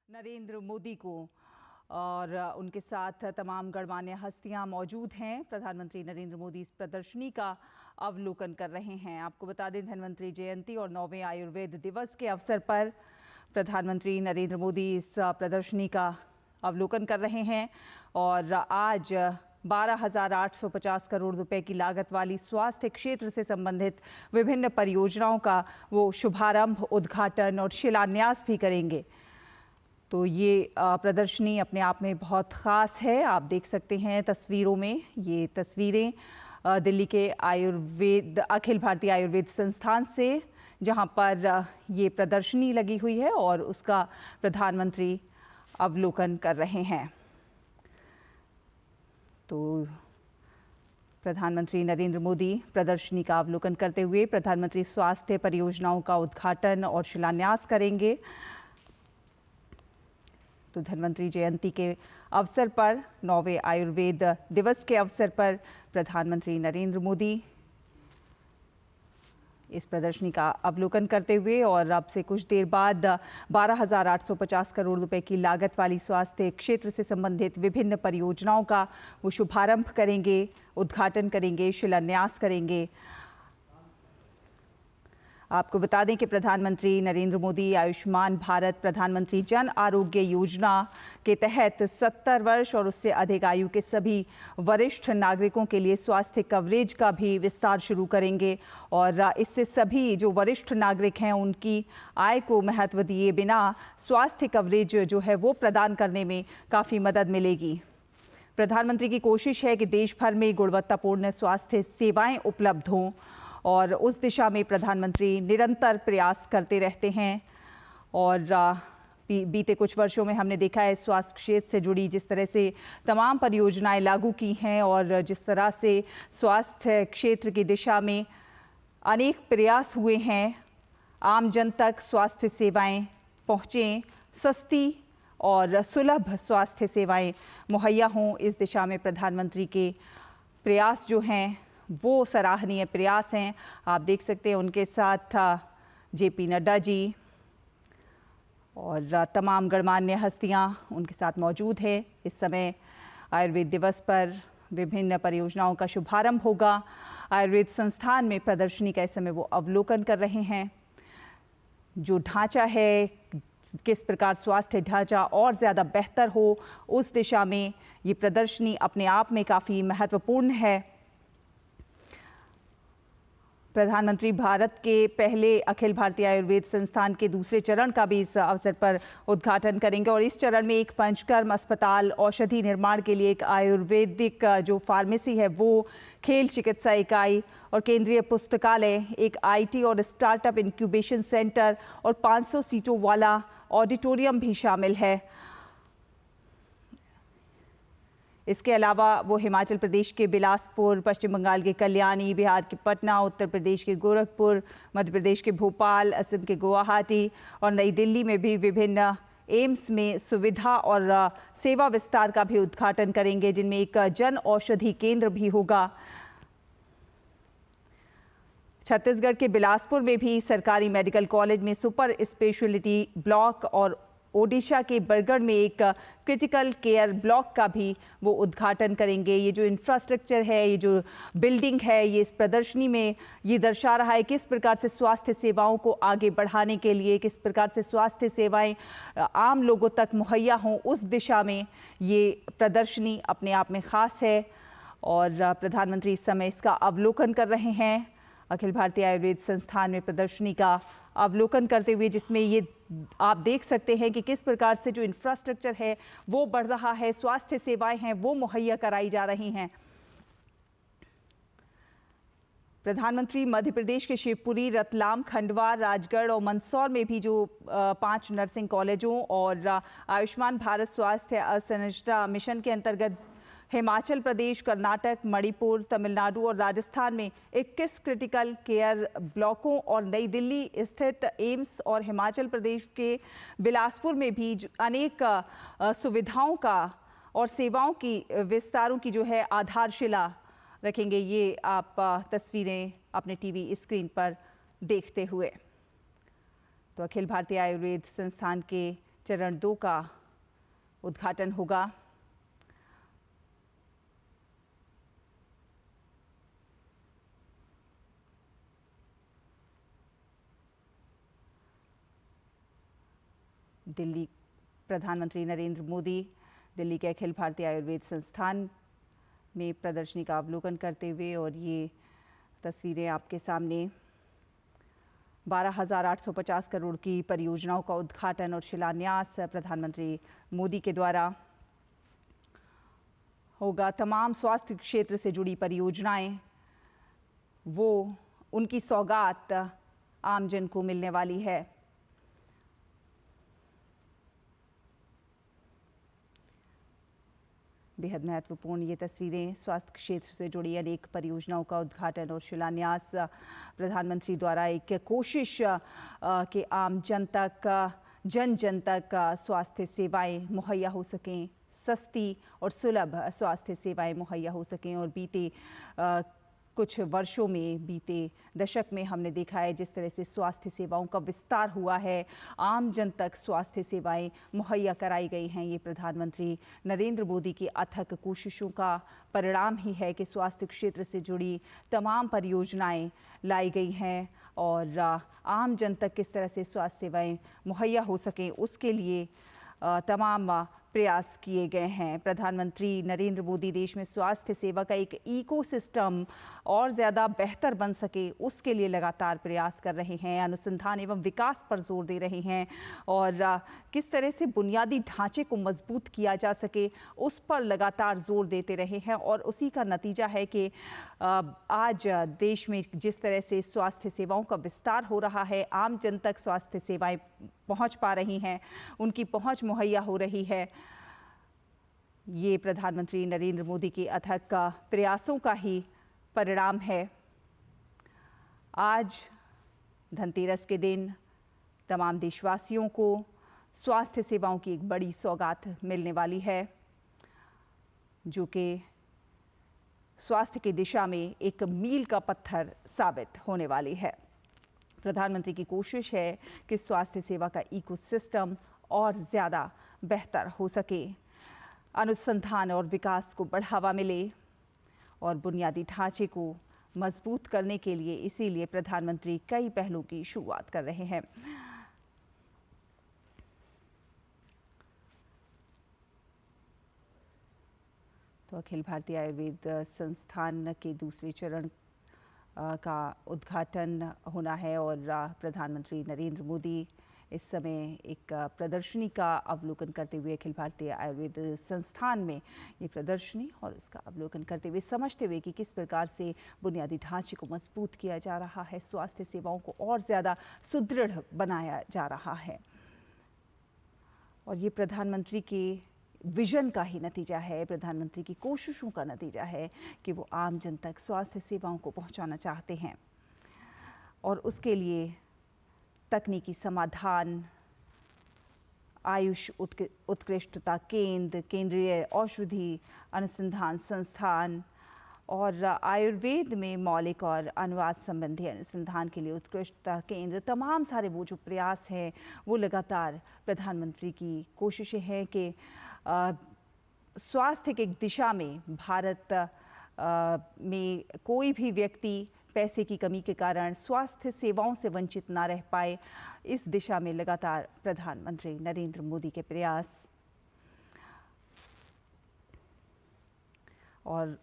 नरेंद्र मोदी को और उनके साथ तमाम गणमान्य हस्तियां मौजूद हैं। प्रधानमंत्री नरेंद्र मोदी इस प्रदर्शनी का अवलोकन कर रहे हैं। आपको बता दें, धन्वंतरि जयंती और 9वें आयुर्वेद दिवस के अवसर पर प्रधानमंत्री नरेंद्र मोदी इस प्रदर्शनी का अवलोकन कर रहे हैं और आज 12,850 करोड़ रुपए की लागत वाली स्वास्थ्य क्षेत्र से संबंधित विभिन्न परियोजनाओं का वो शुभारंभ, उद्घाटन और शिलान्यास भी करेंगे। तो ये प्रदर्शनी अपने आप में बहुत ख़ास है। आप देख सकते हैं तस्वीरों में, ये तस्वीरें दिल्ली के अखिल भारतीय आयुर्वेद संस्थान से, जहां पर ये प्रदर्शनी लगी हुई है और उसका प्रधानमंत्री अवलोकन कर रहे हैं। तो प्रधानमंत्री नरेंद्र मोदी प्रदर्शनी का अवलोकन करते हुए प्रधानमंत्री स्वास्थ्य परियोजनाओं का उद्घाटन और शिलान्यास करेंगे। तो धन्वंतरि जयंती के अवसर पर, 9वें आयुर्वेद दिवस के अवसर पर प्रधानमंत्री नरेंद्र मोदी इस प्रदर्शनी का अवलोकन करते हुए और अब से कुछ देर बाद 12,850 करोड़ रुपए की लागत वाली स्वास्थ्य क्षेत्र से संबंधित विभिन्न परियोजनाओं का वो शुभारंभ करेंगे, उद्घाटन करेंगे, शिलान्यास करेंगे। आपको बता दें कि प्रधानमंत्री नरेंद्र मोदी आयुष्मान भारत प्रधानमंत्री जन आरोग्य योजना के तहत 70 वर्ष और उससे अधिक आयु के सभी वरिष्ठ नागरिकों के लिए स्वास्थ्य कवरेज का भी विस्तार शुरू करेंगे और इससे सभी जो वरिष्ठ नागरिक हैं उनकी आय को महत्व दिए बिना स्वास्थ्य कवरेज जो है वो प्रदान करने में काफ़ी मदद मिलेगी। प्रधानमंत्री की कोशिश है कि देश भर में गुणवत्तापूर्ण स्वास्थ्य सेवाएं उपलब्ध हों और उस दिशा में प्रधानमंत्री निरंतर प्रयास करते रहते हैं। और बीते कुछ वर्षों में हमने देखा है स्वास्थ्य क्षेत्र से जुड़ी जिस तरह से तमाम परियोजनाएं लागू की हैं और जिस तरह से स्वास्थ्य क्षेत्र की दिशा में अनेक प्रयास हुए हैं, आम जन तक स्वास्थ्य सेवाएं पहुँचें, सस्ती और सुलभ स्वास्थ्य सेवाएं मुहैया हों, इस दिशा में प्रधानमंत्री के प्रयास जो हैं वो सराहनीय प्रयास हैं। आप देख सकते हैं उनके साथ जेपी नड्डा जी और तमाम गणमान्य हस्तियां उनके साथ मौजूद हैं। इस समय आयुर्वेद दिवस पर विभिन्न परियोजनाओं का शुभारंभ होगा। आयुर्वेद संस्थान में प्रदर्शनी का इस समय वो अवलोकन कर रहे हैं। जो ढांचा है, किस प्रकार स्वास्थ्य ढांचा और ज़्यादा बेहतर हो, उस दिशा में ये प्रदर्शनी अपने आप में काफ़ी महत्वपूर्ण है। प्रधानमंत्री भारत के पहले अखिल भारतीय आयुर्वेद संस्थान के दूसरे चरण का भी इस अवसर पर उद्घाटन करेंगे और इस चरण में एक पंचकर्म अस्पताल, औषधि निर्माण के लिए एक आयुर्वेदिक जो फार्मेसी है वो, खेल चिकित्सा इकाई और केंद्रीय पुस्तकालय, एक आईटी और स्टार्टअप इंक्यूबेशन सेंटर और 500 सीटों वाला ऑडिटोरियम भी शामिल है। इसके अलावा वो हिमाचल प्रदेश के बिलासपुर, पश्चिम बंगाल के कल्याणी, बिहार के पटना, उत्तर प्रदेश के गोरखपुर, मध्य प्रदेश के भोपाल, असम के गुवाहाटी और नई दिल्ली में भी विभिन्न एम्स में सुविधा और सेवा विस्तार का भी उद्घाटन करेंगे, जिनमें एक जन औषधि केंद्र भी होगा। छत्तीसगढ़ के बिलासपुर में भी सरकारी मेडिकल कॉलेज में सुपर स्पेशलिटी ब्लॉक और ओडिशा के बरगढ़ में एक क्रिटिकल केयर ब्लॉक का भी वो उद्घाटन करेंगे। ये जो इंफ्रास्ट्रक्चर है, ये जो बिल्डिंग है, ये इस प्रदर्शनी में ये दर्शा रहा है किस प्रकार से स्वास्थ्य सेवाओं को आगे बढ़ाने के लिए, किस प्रकार से स्वास्थ्य सेवाएं आम लोगों तक मुहैया हों, उस दिशा में ये प्रदर्शनी अपने आप में ख़ास है। और प्रधानमंत्री इस समय इसका अवलोकन कर रहे हैं अखिल भारतीय आयुर्वेद संस्थान में प्रदर्शनी का अवलोकन करते हुए, जिसमें ये आप देख सकते हैं कि किस प्रकार से जो इंफ्रास्ट्रक्चर है वो बढ़ रहा है, स्वास्थ्य सेवाएं हैं वो मुहैया कराई जा रही हैं। प्रधानमंत्री मध्य प्रदेश के शिवपुरी, रतलाम, खंडवा, राजगढ़ और मंदसौर में भी जो 5 नर्सिंग कॉलेजों और आयुष्मान भारत स्वास्थ्य असंरचना मिशन के अंतर्गत हिमाचल प्रदेश, कर्नाटक, मणिपुर, तमिलनाडु और राजस्थान में 21 क्रिटिकल केयर ब्लॉकों और नई दिल्ली स्थित एम्स और हिमाचल प्रदेश के बिलासपुर में भी अनेक सुविधाओं का और सेवाओं की विस्तारों की जो है आधारशिला रखेंगे। ये आप तस्वीरें अपने टीवी स्क्रीन पर देखते हुए। तो अखिल भारतीय आयुर्वेद संस्थान के चरण 2 का उद्घाटन होगा। दिल्ली प्रधानमंत्री नरेंद्र मोदी दिल्ली के अखिल भारतीय आयुर्वेद संस्थान में प्रदर्शनी का अवलोकन करते हुए, और ये तस्वीरें आपके सामने 12,850 करोड़ की परियोजनाओं का उद्घाटन और शिलान्यास प्रधानमंत्री मोदी के द्वारा होगा। तमाम स्वास्थ्य क्षेत्र से जुड़ी परियोजनाएं, वो उनकी सौगात आमजन को मिलने वाली है। बेहद महत्वपूर्ण ये तस्वीरें, स्वास्थ्य क्षेत्र से जुड़ी अनेक परियोजनाओं का उद्घाटन और शिलान्यास प्रधानमंत्री द्वारा एक कोशिश कि आम जन तक स्वास्थ्य सेवाएं मुहैया हो सकें, सस्ती और सुलभ स्वास्थ्य सेवाएं मुहैया हो सकें। और बीते कुछ वर्षों में, बीते दशक में हमने देखा है जिस तरह से स्वास्थ्य सेवाओं का विस्तार हुआ है, आम जन तक स्वास्थ्य सेवाएं मुहैया कराई गई हैं। ये प्रधानमंत्री नरेंद्र मोदी की अथक कोशिशों का परिणाम ही है कि स्वास्थ्य क्षेत्र से जुड़ी तमाम परियोजनाएं लाई गई हैं, और आम जन तक किस तरह से स्वास्थ्य सेवाएं मुहैया हो सकें उसके लिए तमाम प्रयास किए गए हैं। प्रधानमंत्री नरेंद्र मोदी देश में स्वास्थ्य सेवा का एक इकोसिस्टम और ज़्यादा बेहतर बन सके उसके लिए लगातार प्रयास कर रहे हैं, अनुसंधान एवं विकास पर जोर दे रहे हैं, और किस तरह से बुनियादी ढांचे को मजबूत किया जा सके उस पर लगातार जोर देते रहे हैं। और उसी का नतीजा है कि आज देश में जिस तरह से स्वास्थ्य सेवाओं का विस्तार हो रहा है, आम जन तक स्वास्थ्य सेवाएं पहुंच पा रही हैं, उनकी पहुंच मुहैया हो रही है, ये प्रधानमंत्री नरेंद्र मोदी के अथक प्रयासों का ही परिणाम है। आज धनतेरस के दिन तमाम देशवासियों को स्वास्थ्य सेवाओं की एक बड़ी सौगात मिलने वाली है, जो कि स्वास्थ्य की दिशा में एक मील का पत्थर साबित होने वाली है। प्रधानमंत्री की कोशिश है कि स्वास्थ्य सेवा का इकोसिस्टम और ज़्यादा बेहतर हो सके, अनुसंधान और विकास को बढ़ावा मिले, और बुनियादी ढांचे को मजबूत करने के लिए इसीलिए प्रधानमंत्री कई पहलों की शुरुआत कर रहे हैं। तो अखिल भारतीय आयुर्वेद संस्थान के दूसरे चरण का उद्घाटन होना है, और प्रधानमंत्री नरेंद्र मोदी इस समय एक प्रदर्शनी का अवलोकन करते हुए अखिल भारतीय आयुर्वेद संस्थान में ये प्रदर्शनी और उसका अवलोकन करते हुए, समझते हुए कि किस प्रकार से बुनियादी ढांचे को मजबूत किया जा रहा है, स्वास्थ्य सेवाओं को और ज़्यादा सुदृढ़ बनाया जा रहा है। और ये प्रधानमंत्री के विजन का ही नतीजा है, प्रधानमंत्री की कोशिशों का नतीजा है कि वो आम जन तक स्वास्थ्य सेवाओं को पहुंचाना चाहते हैं, और उसके लिए तकनीकी समाधान, आयुष उत्कृष्टता केंद्र, केंद्रीय औषधि अनुसंधान संस्थान और आयुर्वेद में मौलिक और अनुवाद संबंधी अनुसंधान के लिए उत्कृष्टता केंद्र, तमाम सारे वो जो प्रयास हैं वो लगातार प्रधानमंत्री की कोशिशें हैं कि स्वास्थ्य की दिशा में भारत में कोई भी व्यक्ति पैसे की कमी के कारण स्वास्थ्य सेवाओं से वंचित ना रह पाए। इस दिशा में लगातार प्रधानमंत्री नरेंद्र मोदी के प्रयास, और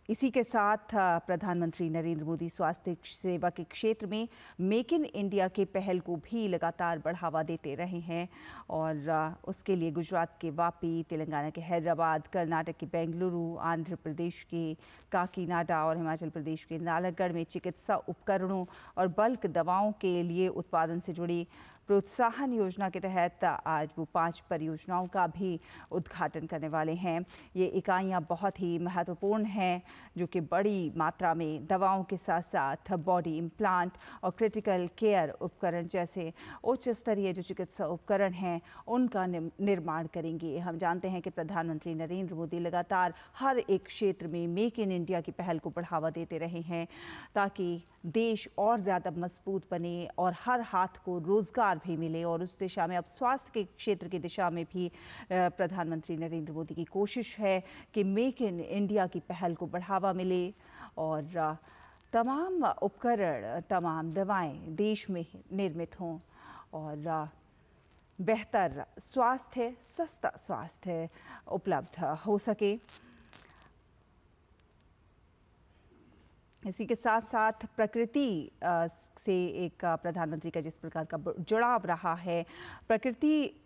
इसी के साथ प्रधानमंत्री नरेंद्र मोदी स्वास्थ्य सेवा के क्षेत्र में मेक इन इंडिया के पहल को भी लगातार बढ़ावा देते रहे हैं, और उसके लिए गुजरात के वापी, तेलंगाना के हैदराबाद, कर्नाटक के बेंगलुरु, आंध्र प्रदेश के काकीनाडा और हिमाचल प्रदेश के नालागढ़ में चिकित्सा उपकरणों और बल्क दवाओं के लिए उत्पादन से जुड़ी प्रोत्साहन योजना के तहत आज वो 5 परियोजनाओं का भी उद्घाटन करने वाले हैं। ये इकाइयाँ बहुत ही महत्वपूर्ण हैं जो कि बड़ी मात्रा में दवाओं के साथ साथ बॉडी इम्प्लांट और क्रिटिकल केयर उपकरण जैसे उच्च स्तरीय जो चिकित्सा उपकरण हैं उनका निर्माण करेंगे। हम जानते हैं कि प्रधानमंत्री नरेंद्र मोदी लगातार हर एक क्षेत्र में मेक इन इंडिया की पहल को बढ़ावा देते रहे हैं ताकि देश और ज़्यादा मजबूत बने और हर हाथ को रोजगार भी मिले। और उस दिशा में अब स्वास्थ्य के क्षेत्र की दिशा में भी प्रधानमंत्री नरेंद्र मोदी की कोशिश है कि मेक इन इंडिया की पहल को बढ़ावा मिले और तमाम उपकरण, तमाम दवाएं देश में निर्मित हों और बेहतर स्वास्थ्य, सस्ता स्वास्थ्य उपलब्ध हो सके। इसी के साथ साथ प्रकृति से एक प्रधानमंत्री का जिस प्रकार का जुड़ाव रहा है, प्रकृति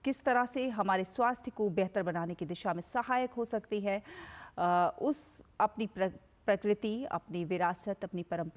किस तरह से हमारे स्वास्थ्य को बेहतर बनाने की दिशा में सहायक हो सकती है, उस अपनी प्रकृति, अपनी विरासत, अपनी परंपरा